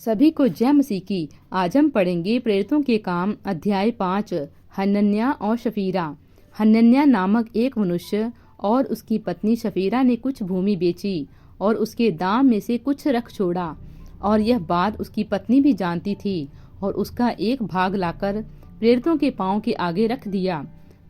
सभी को जय मसीह की। आज हम पढ़ेंगे प्रेरितों के काम अध्याय 5 हनन्याह और शफीरा। हनन्याह नामक एक मनुष्य और उसकी पत्नी शफीरा ने कुछ भूमि बेची और उसके दाम में से कुछ रख छोड़ा, और यह बात उसकी पत्नी भी जानती थी, और उसका एक भाग लाकर प्रेरितों के पांव के आगे रख दिया।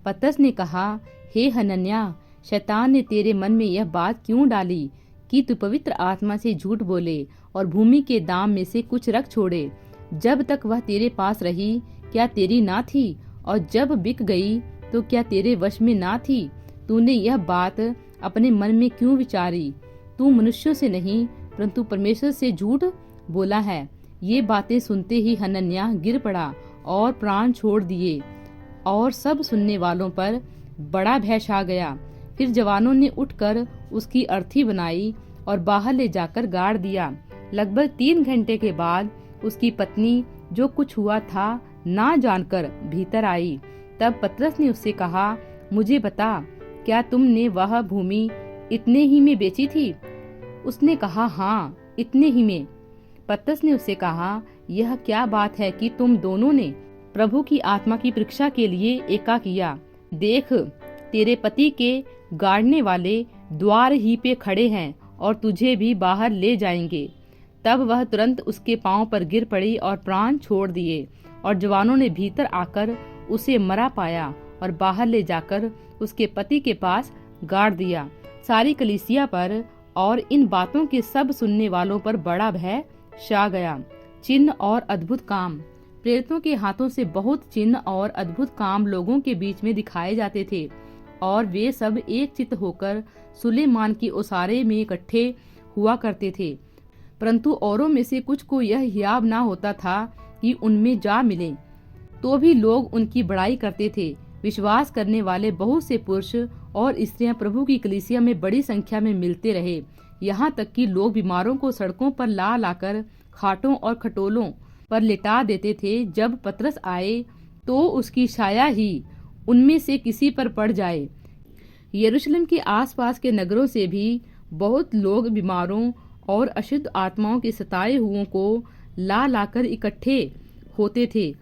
पतरस ने कहा, हे हनन्याह, शैतान ने तेरे मन में यह बात क्यों डाली कि तू पवित्र आत्मा से झूठ बोले और भूमि के दाम में से कुछ रख छोड़े? जब तक वह तेरे पास रही क्या तेरी ना थी, और जब बिक गई तो क्या तेरे वश में ना थी? तूने यह बात अपने मन में क्यों विचारी? तू मनुष्यों से नहीं परंतु परमेश्वर से झूठ बोला है। ये बातें सुनते ही हनन्याह गिर पड़ा और प्राण छोड़ दिए, और सब सुनने वालों पर बड़ा भय छा गया। फिर जवानों ने उठकर उसकी अर्थी बनाई और बाहर ले जाकर गाड़ दिया। लगभग 3 घंटे के बाद उसकी पत्नी जो कुछ हुआ था ना जानकर भीतर आई। तब पतरस ने उससे कहा, मुझे बता, क्या तुमने वह भूमि इतने ही में बेची थी? उसने कहा, हाँ, इतने ही में। पतरस ने उससे कहा, यह क्या बात है कि तुम दोनों ने प्रभु की आत्मा की परीक्षा के लिए एका किया? देख, तेरे पति के गाड़ने वाले द्वार ही पे खड़े हैं और तुझे भी बाहर ले जाएंगे। तब वह तुरंत उसके पांव पर गिर पड़ी और प्राण छोड़ दिए, और जवानों ने भीतर आकर उसे मरा पाया और बाहर ले जाकर उसके पति के पास गाड़ दिया। सारी कलीसिया पर और इन बातों के सब सुनने वालों पर बड़ा भय छा गया। चिन्ह और अद्भुत काम। प्रेरितों के हाथों से बहुत चिन्ह और अद्भुत काम लोगों के बीच में दिखाए जाते थे, और वे सब एक चित्त होकर सुलेमान की ओसारे में इकट्ठे हुआ करते थे। परंतु औरों में से कुछ को यह हियाव ना होता था कि उनमें जा मिले, तो भी लोग उनकी बड़ाई करते थे। विश्वास करने वाले बहुत से पुरुष और स्त्रियां प्रभु की कलीसिया में बड़ी संख्या में मिलते रहे। यहाँ तक कि लोग बीमारों को सड़कों पर ला लाकर खाटों और खटोलों पर लिटा देते थे। जब पतरस आए तो उसकी छाया ही उनमें से किसी पर पड़ जाए। यरूशलेम के आसपास के नगरों से भी बहुत लोग बीमारों और अशुद्ध आत्माओं के सताए हुओं को ला लाकर इकट्ठे होते थे,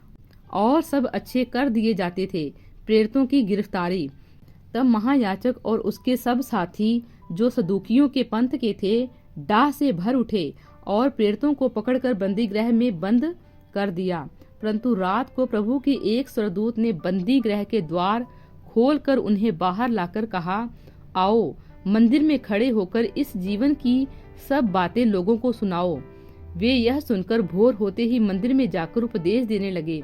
और सब अच्छे कर दिए जाते थे। प्रेरितों की गिरफ्तारी। तब महायाजक और उसके सब साथी जो सदूकियों के पंथ के थे डाह से भर उठे और प्रेरितों को पकड़कर बंदी गृह में बंद कर दिया। परंतु रात को प्रभु के एक स्वर्गदूत ने बंदी गृह के द्वार खोलकर उन्हें बाहर लाकर कहा, आओ, मंदिर में खड़े होकर इस जीवन की सब बातें लोगों को सुनाओ। वे यह सुनकर भोर होते ही मंदिर में जाकर उपदेश देने लगे।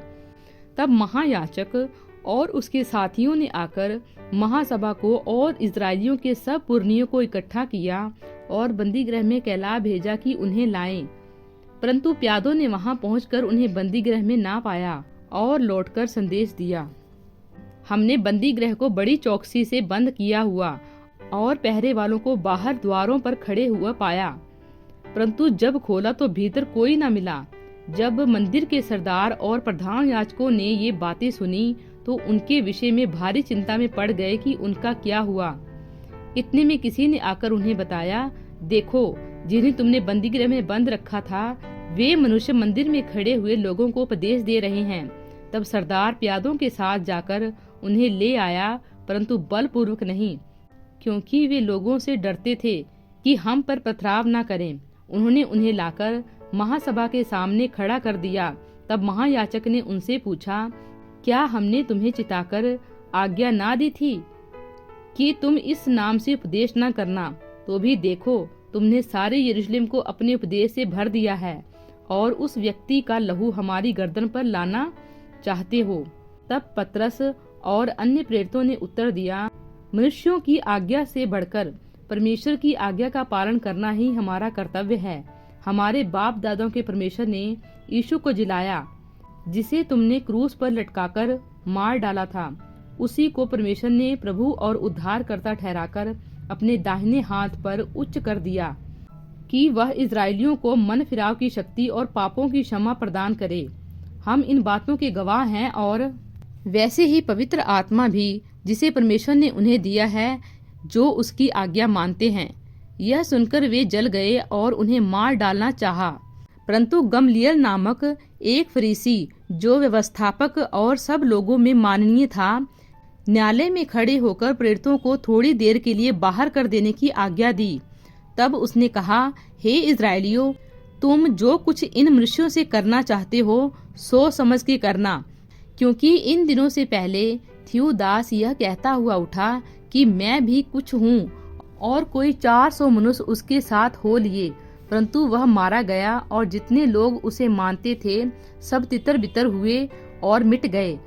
तब महायाजक और उसके साथियों ने आकर महासभा को और इस्राएलियों के सब पुरनियों को इकट्ठा किया और बंदी गृह में कहला भेजा कि उन्हें लाएं। परंतु प्यादों ने वहां पहुंचकर उन्हें बंदी गृह में ना पाया और लौटकर संदेश दिया, हमने बंदी गृह को बड़ी चौकसी से बंद किया हुआ और पहरे वालों को बाहर द्वारों पर खड़े हुआ पाया, परंतु जब खोला तो भीतर कोई न मिला। जब मंदिर के सरदार और प्रधान याजकों ने ये बातें सुनी तो उनके विषय में भारी चिंता में पड़ गए कि उनका क्या हुआ। इतने में किसी ने आकर उन्हें बताया, देखो, जिन्हें तुमने बंदी गृह में बंद रखा था वे मनुष्य मंदिर में खड़े हुए लोगों को उपदेश दे रहे हैं। तब सरदार प्यादों के साथ जाकर उन्हें ले आया, परंतु बलपूर्वक नहीं, क्योंकि वे लोगों से डरते थे कि हम पर पथराव न करें। उन्होंने उन्हें लाकर महासभा के सामने खड़ा कर दिया। तब महायाजक ने उनसे पूछा, क्या हमने तुम्हें चिताकर आज्ञा ना दी थी कि तुम इस नाम से उपदेश न करना? तो भी देखो, तुमने सारे यरूशलेम को अपने उपदेश से भर दिया है और उस व्यक्ति का लहू हमारी गर्दन पर लाना चाहते हो। तब पतरस और अन्य प्रेरितों ने उत्तर दिया, मनुष्यों की आज्ञा से बढ़कर परमेश्वर की आज्ञा का पालन करना ही हमारा कर्तव्य है। हमारे बाप दादों के परमेश्वर ने यीशु को जिलाया, जिसे तुमने क्रूस पर लटकाकर मार डाला था। उसी को परमेश्वर ने प्रभु और उद्धारकर्ता ठहराकर अपने दाहिने हाथ पर उच्च कर दिया कि वह इजरायलियों को मन फिराव की शक्ति और पापों की क्षमा प्रदान करे। हम इन बातों के गवाह हैं, और वैसे ही पवित्र आत्मा भी जिसे परमेश्वर ने उन्हें दिया है जो उसकी आज्ञा मानते हैं। यह सुनकर वे जल गए और उन्हें मार डालना चाहा, परंतु गमलियल नामक एक फरीसी, जो व्यवस्थापक और सब लोगों में माननीय था, न्यायालय में खड़े होकर प्रेरितों को थोड़ी देर के लिए बाहर कर देने की आज्ञा दी। तब उसने कहा, हे इजराइलियों, तुम जो कुछ इन मनुष्यों से करना चाहते हो, सोच समझ के करना, क्योंकि इन दिनों से पहले थियूदास यह कहता हुआ उठा कि मैं भी कुछ हूँ, और कोई 400 मनुष्य उसके साथ हो लिए, परंतु वह मारा गया और जितने लोग उसे मानते थे सब तितर बितर हुए और मिट गए।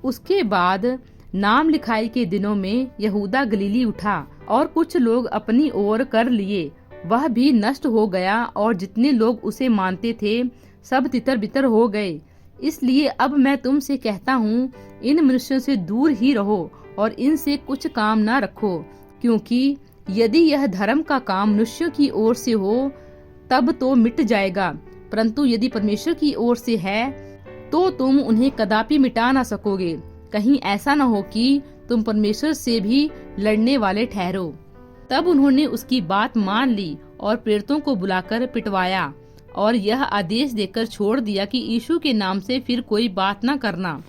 उसके बाद नाम लिखाई के दिनों में यहूदा गलीली उठा और कुछ लोग अपनी ओर कर लिए, वह भी नष्ट हो गया और जितने लोग उसे मानते थे सब तितर बितर हो गए। इसलिए अब मैं तुमसे कहता हूँ, इन मनुष्यों से दूर ही रहो और इनसे कुछ काम न रखो, क्योंकि यदि यह धर्म का काम मनुष्यों की ओर से हो तब तो मिट जाएगा, परंतु यदि परमेश्वर की ओर से है तो तुम उन्हें कदापि मिटा ना सकोगे। कहीं ऐसा न हो कि तुम परमेश्वर से भी लड़ने वाले ठहरो। तब उन्होंने उसकी बात मान ली और प्रेरितों को बुलाकर पिटवाया और यह आदेश देकर छोड़ दिया कि यीशु के नाम से फिर कोई बात न करना।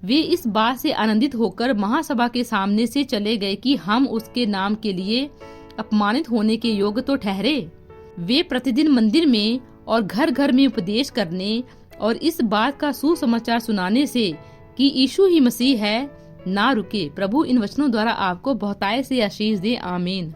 वे इस बात से आनंदित होकर महासभा के सामने से चले गए कि हम उसके नाम के लिए अपमानित होने के योग्य तो ठहरे। वे प्रतिदिन मंदिर में और घर घर में उपदेश करने और इस बात का सुसमाचार सुनाने से कि यीशु ही मसीह है, ना रुके। प्रभु इन वचनों द्वारा आपको बहुतायत से आशीष दे। आमीन।